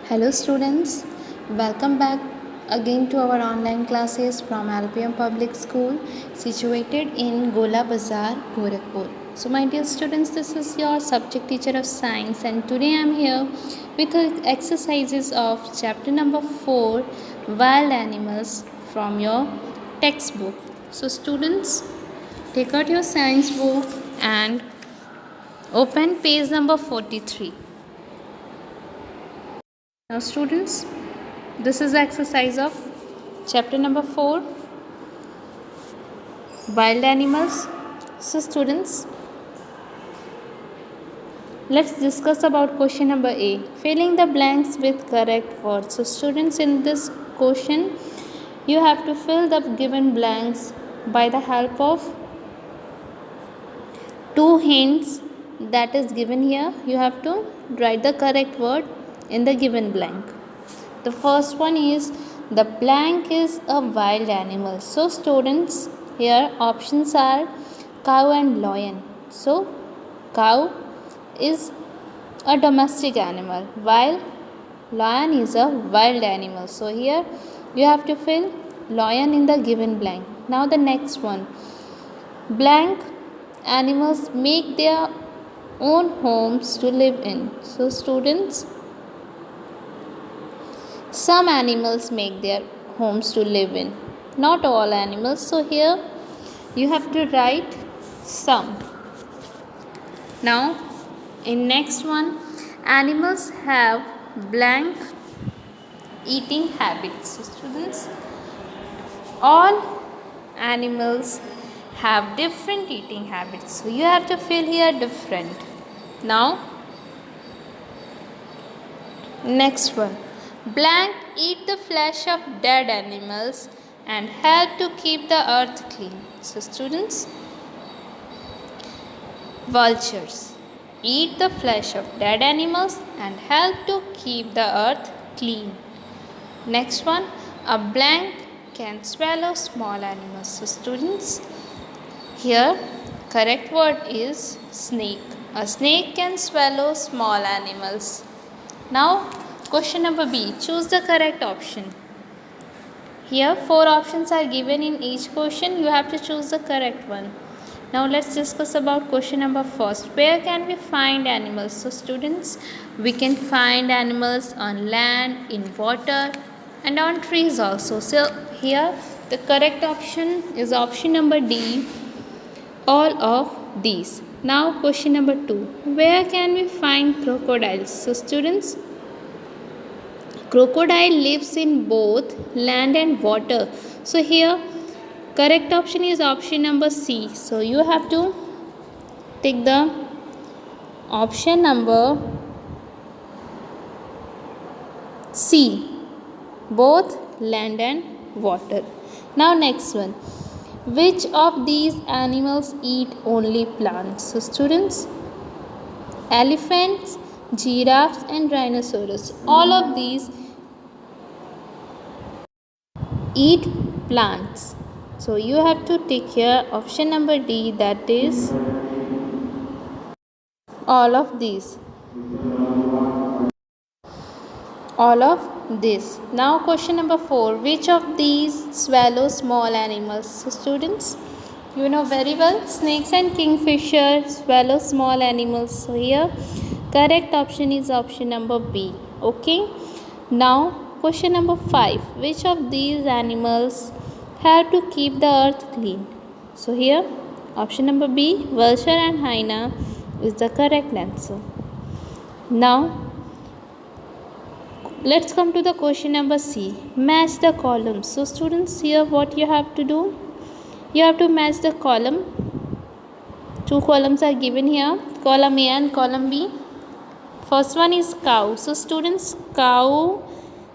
Hello students, welcome back again to our online classes from LPM Public School situated in Gola Bazar, Gorakhpur. So my dear students, this is your subject teacher of science and today I am here with the exercises of chapter number 4 Wild Animals from your textbook. So students, take out your science book and open page number 43. Now students, this is the exercise of chapter number 4 Wild Animals. So students, let's discuss about question number A, filling the blanks with correct words. So students, in this question you have to fill the given blanks by the help of two hints that is given here. You have to write the correct word in the given blank. The first one is the blank is a wild animal. So students, here options are cow and lion. So cow is a domestic animal while lion is a wild animal. So here you have to fill lion in the given blank. Now the next one, blank animals make their own homes to live in. So students, some animals make their homes to live in, not all animals. So here you have to write some. Now in next one, animals have blank eating habits. So students, all animals have different eating habits. So you have to fill here different. Now next one, blank eat the flesh of dead animals and help to keep the earth clean. So students, vultures eat the flesh of dead animals and help to keep the earth clean. Next one, a blank can swallow small animals. So students, here correct word is snake. A snake can swallow small animals. Now question number B, choose the correct option. Here 4 options are given in each question. You have to choose the correct one. Now let's discuss about question number first. Where can we find animals? So students, we can find animals on land, in water and on trees also. So here the correct option is option number D, all of these. Now question number 2. Where can we find crocodiles? So students, crocodile lives in both land and water. So here correct option is option number C. So you have to take the option number C, both land and water. Now next one, which of these animals eat only plants? So students, elephants, giraffes and rhinoceros, all of these eat plants. So you have to take here option number D, that is all of these. All of this. Now question number 4, which of these swallow small animals? So students, you know very well, snakes and kingfisher swallow small animals. So here correct option is option number B. Okay. Now question number 5, which of these animals help to keep the earth clean? So here option number B, vulture and hyena is the correct answer. Now let's come to the question number C, match the columns. So students, here what you have to do, you have to match the column. Two columns are given here, column A and column B. First one is cow. So students, cow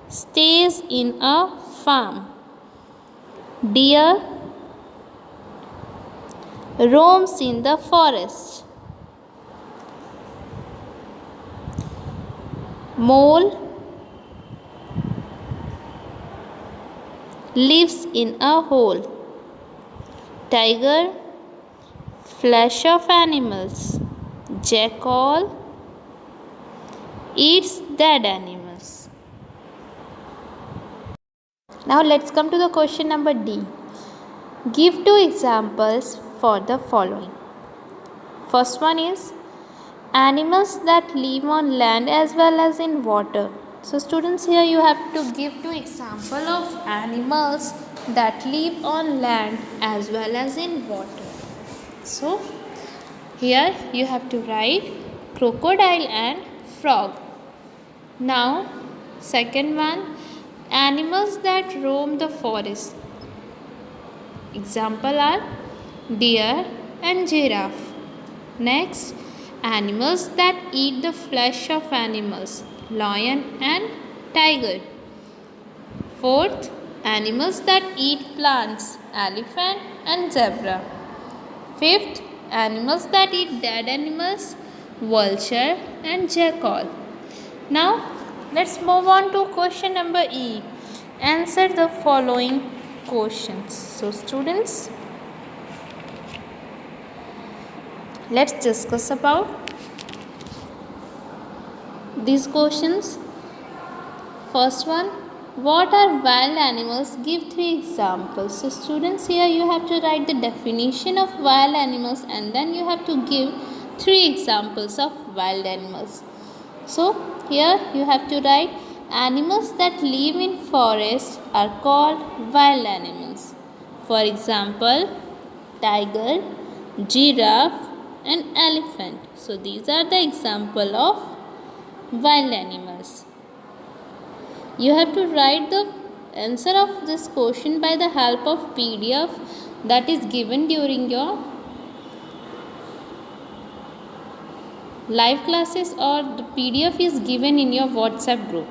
stays in a farm. Deer roams in the forest. Mole lives in a hole. Tiger, flesh of animals. Jackal eats dead animals. Now let's come to the question number D. Give two examples for the following. First one is animals that live on land as well as in water. So students, here you have to give two examples of animals that live on land as well as in water. So here you have to write crocodile and frog. Now second one, animals that roam the forest. Example are deer and giraffe. Next, animals that eat the flesh of animals, lion and tiger. Fourth, animals that eat plants, elephant and zebra. Fifth, animals that eat dead animals, vulture and jackal. Now, let's move on to question number E. Answer the following questions. So, students, let's discuss about these questions. First one, what are wild animals? Give three examples. So students, here you have to write the definition of wild animals and then you have to give three examples of wild animals. So here you have to write animals that live in forests are called wild animals. For example, tiger, giraffe and elephant. So these are the example of wild animals. You have to write the answer of this question by the help of PDF that is given during your live classes, or the PDF is given in your WhatsApp group.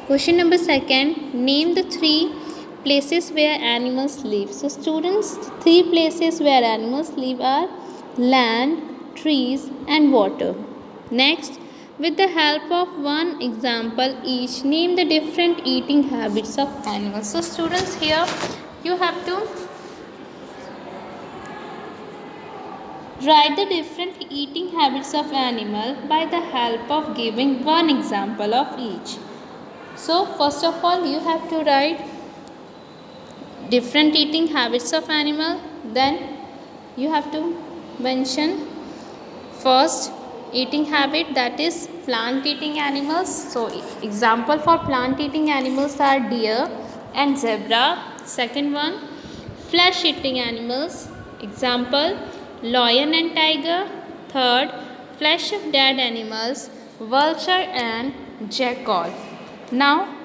Question number second, name the three places where animals live. So students, three places where animals live are land, trees and water. Next, with the help of one example each, name the different eating habits of animals. So students, here you have to write the different eating habits of animal by the help of giving one example of each. So first of all, you have to write different eating habits of animal. Then you have to mention first eating habit, that is plant eating animals. So example for plant eating animals are deer and zebra. Second one, flesh eating animals. Example, lion and tiger. Third, flesh of dead animals, vulture and jackal. Now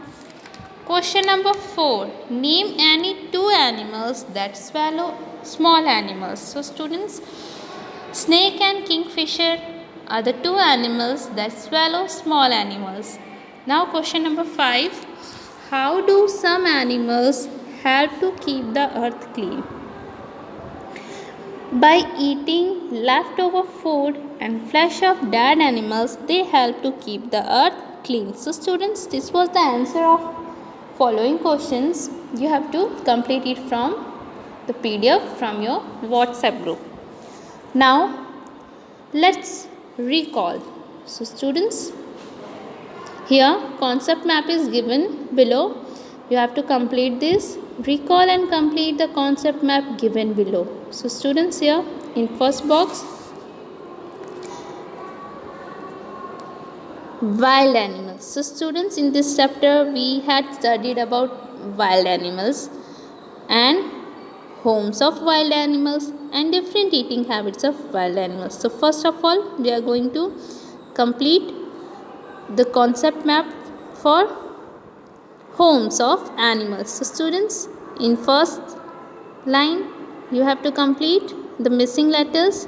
question number 4, name any two animals that swallow small animals. So students, snake and kingfisher are the two animals that swallow small animals. Now question number 5, how do some animals help to keep the earth clean? By eating leftover food and flesh of dead animals, they help to keep the earth clean. So students, this was the answer of following questions. You have to complete it from the PDF from your WhatsApp group. Now let's recall. So students, here concept map is given below. You have to complete this. Recall and complete the concept map given below. So students, here in first box, wild animals. So students, in this chapter we had studied about wild animals and homes of wild animals and different eating habits of wild animals. So first of all, we are going to complete the concept map for homes of animals. So students, in first line you have to complete the missing letters.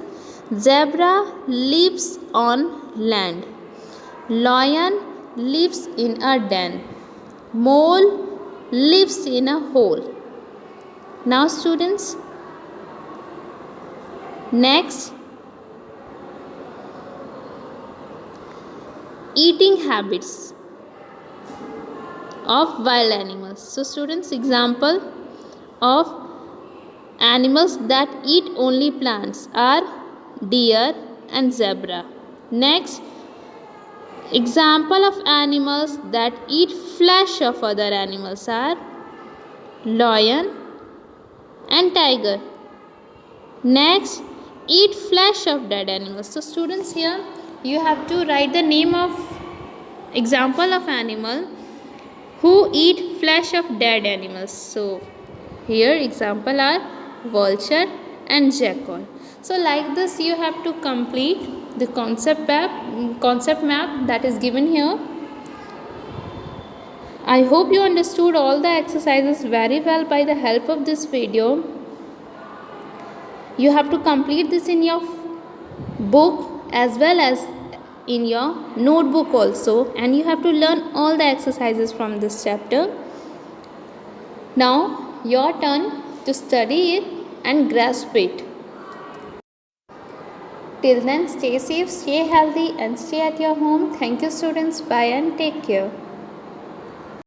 Zebra lives on land. Lion lives in a den. Mole lives in a hole. Now students, next, eating habits of wild animals. So students, example of animals that eat only plants are deer and zebra. Next, Example of animals that eat flesh of other animals are lion and tiger. Next, eat flesh of dead animals. So students, here you have to write the name of example of animal who eat flesh of dead animals. So here example are vulture and jackal. So like this you have to complete the concept map that is given here. I hope you understood all the exercises very well by the help of this video. You have to complete this in your book as well as in your notebook also, and you have to learn all the exercises from this chapter. Now your turn to study it and grasp it. Till then, stay safe, stay healthy and stay at your home. Thank you students. Bye and take care.